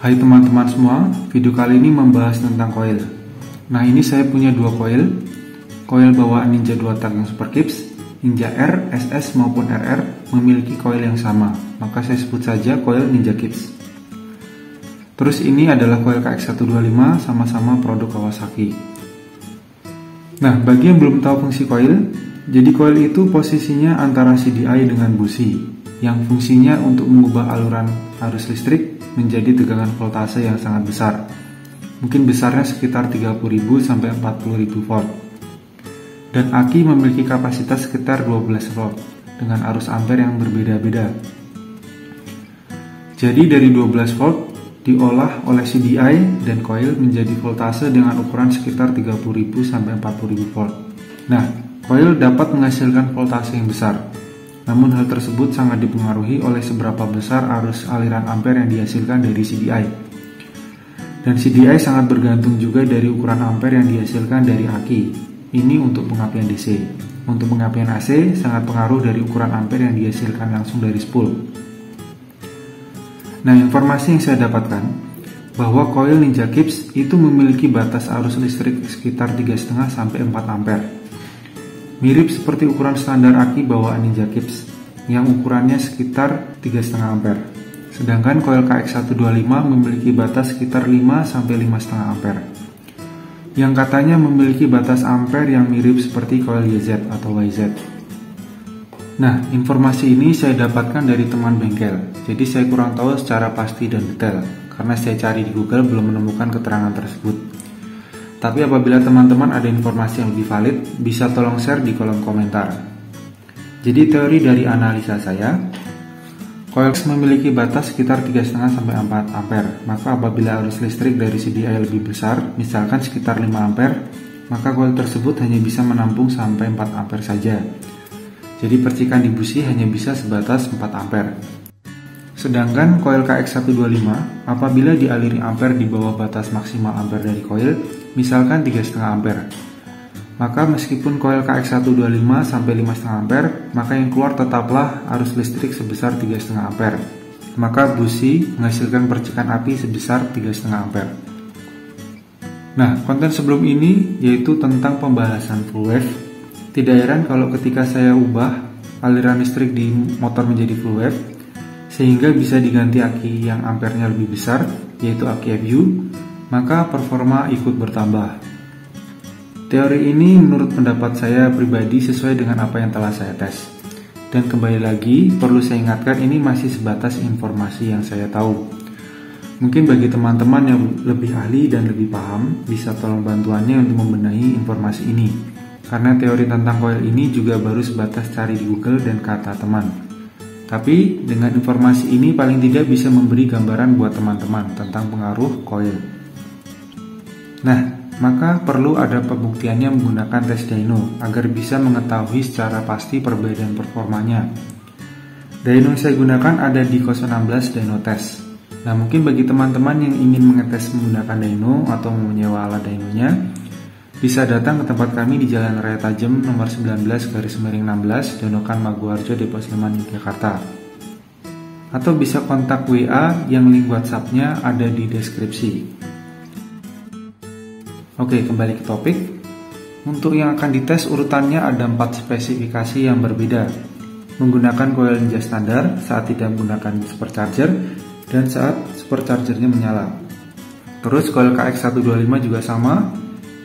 Hai teman-teman semua, video kali ini membahas tentang coil. Nah, ini saya punya dua coil bawaan Ninja Duatak yang Super Kips. Ninja R, SS maupun RR memiliki coil yang sama, maka saya sebut saja coil Ninja Kips. Terus ini adalah coil KX125, sama-sama produk Kawasaki. Nah, bagi yang belum tahu fungsi coil, jadi coil itu posisinya antara CDI dengan busi, yang fungsinya untuk mengubah aluran arus listrik menjadi tegangan voltase yang sangat besar. Mungkin besarnya sekitar 30.000 sampai 40.000 volt. Dan aki memiliki kapasitas sekitar 12 volt dengan arus ampere yang berbeda-beda. Jadi dari 12 volt diolah oleh CDI dan coil menjadi voltase dengan ukuran sekitar 30.000 sampai 40.000 volt. Nah, coil dapat menghasilkan voltase yang besar. Namun hal tersebut sangat dipengaruhi oleh seberapa besar arus aliran ampere yang dihasilkan dari CDI. Dan CDI sangat bergantung juga dari ukuran ampere yang dihasilkan dari aki. Ini untuk pengapian DC. Untuk pengapian AC sangat pengaruh dari ukuran ampere yang dihasilkan langsung dari spool. Nah, informasi yang saya dapatkan bahwa coil Ninja Kips itu memiliki batas arus listrik sekitar 3,5 sampai 4 ampere. Mirip seperti ukuran standar aki bawaan Ninja Kips yang ukurannya sekitar 3,5 ampere. Sedangkan coil KX125 memiliki batas sekitar 5 sampai 5,5 ampere. Yang katanya memiliki batas ampere yang mirip seperti coil YZ atau YZ. Nah, informasi ini saya dapatkan dari teman bengkel. Jadi saya kurang tahu secara pasti dan detail karena saya cari di Google belum menemukan keterangan tersebut. Tapi apabila teman-teman ada informasi yang lebih valid, bisa tolong share di kolom komentar. Jadi teori dari analisa saya, coil memiliki batas sekitar 3,5 sampai 4 ampere. Maka apabila arus listrik dari CDI lebih besar, misalkan sekitar 5 ampere, maka coil tersebut hanya bisa menampung sampai 4 ampere saja. Jadi percikan di busi hanya bisa sebatas 4 ampere. Sedangkan coil KX125 apabila dialiri ampere di bawah batas maksimal ampere dari coil, misalkan 3,5 ampere, maka meskipun coil KX125 sampai 5,5 ampere, maka yang keluar tetaplah arus listrik sebesar 3,5 ampere. Maka busi menghasilkan percikan api sebesar 3,5 ampere. Nah, konten sebelum ini yaitu tentang pembahasan full wave. Tidak heran kalau ketika saya ubah aliran listrik di motor menjadi full wave, sehingga bisa diganti aki yang ampernya lebih besar, yaitu aki FU, maka performa ikut bertambah. Teori ini menurut pendapat saya pribadi sesuai dengan apa yang telah saya tes. Dan kembali lagi, perlu saya ingatkan ini masih sebatas informasi yang saya tahu. Mungkin bagi teman-teman yang lebih ahli dan lebih paham, bisa tolong bantuannya untuk membenahi informasi ini. Karena teori tentang coil ini juga baru sebatas cari di Google dan kata teman. Tapi dengan informasi ini paling tidak bisa memberi gambaran buat teman-teman tentang pengaruh coil. Nah, maka perlu ada pembuktiannya menggunakan tes dyno agar bisa mengetahui secara pasti perbedaan performanya. Dyno yang saya gunakan ada di 016 Dyno Test. Nah, mungkin bagi teman-teman yang ingin mengetes menggunakan dyno atau menyewa alat dynonya, bisa datang ke tempat kami di Jalan Raya Tajem nomor 19/16 Donokan Maguwarjo, Depok Sleman, Yogyakarta. Atau bisa kontak WA yang link WhatsApp-nya ada di deskripsi. Oke, kembali ke topik. Untuk yang akan dites urutannya ada 4 spesifikasi yang berbeda. Menggunakan coil Ninja standar saat tidak menggunakan supercharger dan saat superchargernya menyala. Terus coil KX125 juga sama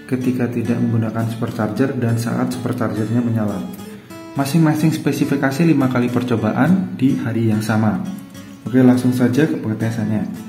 ketika tidak menggunakan supercharger dan saat superchargernya menyala. Masing-masing spesifikasi 5 kali percobaan di hari yang sama. Oke, langsung saja ke pengetesannya.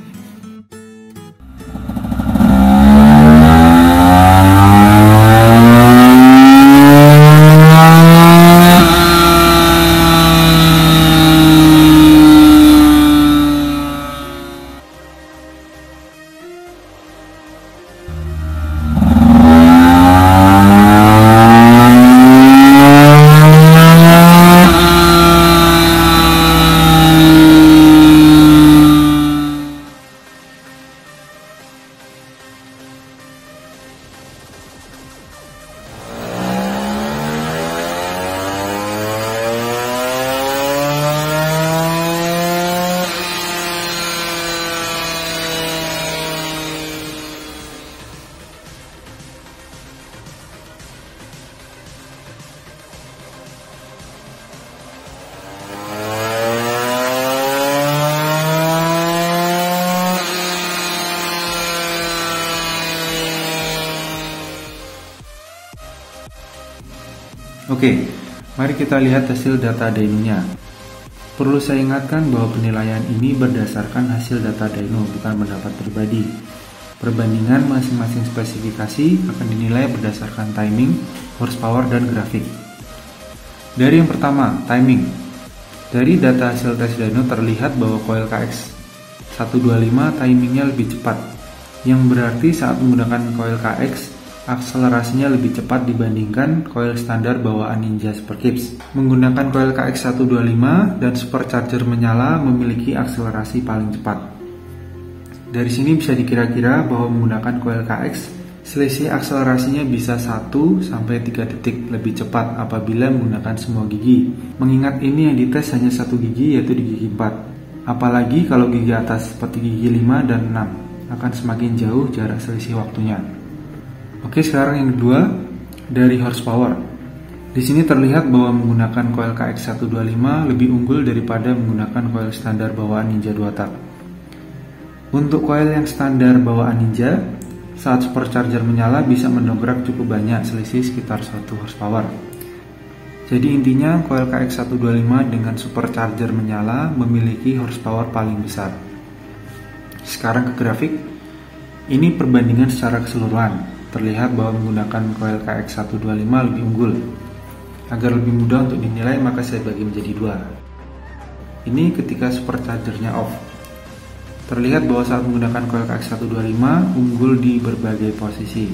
Oke, mari kita lihat hasil data dyno-nya. Perlu saya ingatkan bahwa penilaian ini berdasarkan hasil data dyno, bukan pendapat pribadi. Perbandingan masing-masing spesifikasi akan dinilai berdasarkan timing, horsepower, dan grafik. Dari yang pertama, timing. Dari data hasil tes dyno terlihat bahwa coil KX125 timingnya lebih cepat, yang berarti saat menggunakan coil KX, akselerasinya lebih cepat dibandingkan coil standar bawaan Ninja Superkibs. Menggunakan coil KX125 dan supercharger menyala memiliki akselerasi paling cepat. Dari sini bisa dikira-kira bahwa menggunakan coil KX, selisih akselerasinya bisa 1-3 detik lebih cepat apabila menggunakan semua gigi. Mengingat ini yang dites hanya satu gigi, yaitu di gigi 4. Apalagi kalau gigi atas seperti gigi 5 dan 6, akan semakin jauh jarak selisih waktunya. Oke, sekarang yang kedua, dari horsepower. Di sini terlihat bahwa menggunakan coil KX125 lebih unggul daripada menggunakan coil standar bawaan Ninja 2 tak. Untuk coil yang standar bawaan Ninja, saat supercharger menyala bisa mendongkrak cukup banyak, selisih sekitar 1 horsepower. Jadi intinya coil KX125 dengan supercharger menyala memiliki horsepower paling besar. Sekarang ke grafik. Ini perbandingan secara keseluruhan. Terlihat bahwa menggunakan coil KX125 lebih unggul. Agar lebih mudah untuk dinilai, maka saya bagi menjadi 2. Ini ketika superchargernya off. Terlihat bahwa saat menggunakan coil KX125 unggul di berbagai posisi.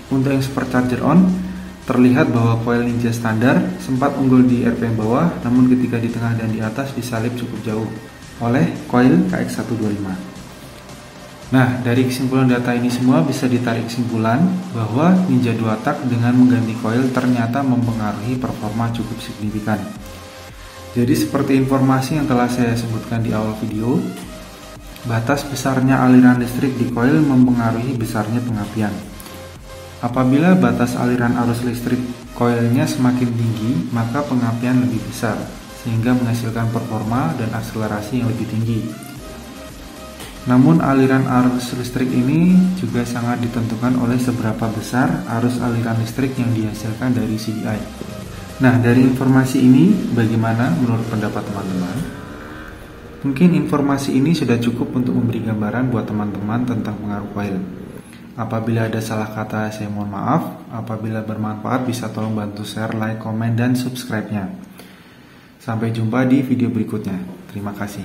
Untuk yang supercharger on, terlihat bahwa coil Ninja standar sempat unggul di RPM bawah, namun ketika di tengah dan di atas disalip cukup jauh oleh coil KX125. Nah, dari kesimpulan data ini semua bisa ditarik kesimpulan bahwa Ninja 2 tak dengan mengganti coil ternyata mempengaruhi performa cukup signifikan. Jadi seperti informasi yang telah saya sebutkan di awal video, batas besarnya aliran listrik di coil mempengaruhi besarnya pengapian. Apabila batas aliran arus listrik coilnya semakin tinggi, maka pengapian lebih besar, sehingga menghasilkan performa dan akselerasi yang lebih tinggi. Namun aliran arus listrik ini juga sangat ditentukan oleh seberapa besar arus aliran listrik yang dihasilkan dari CDI. Nah, dari informasi ini, bagaimana menurut pendapat teman-teman? Mungkin informasi ini sudah cukup untuk memberi gambaran buat teman-teman tentang pengaruh coil. Apabila ada salah kata, saya mohon maaf. Apabila bermanfaat, bisa tolong bantu share, like, komen, dan subscribe-nya. Sampai jumpa di video berikutnya. Terima kasih.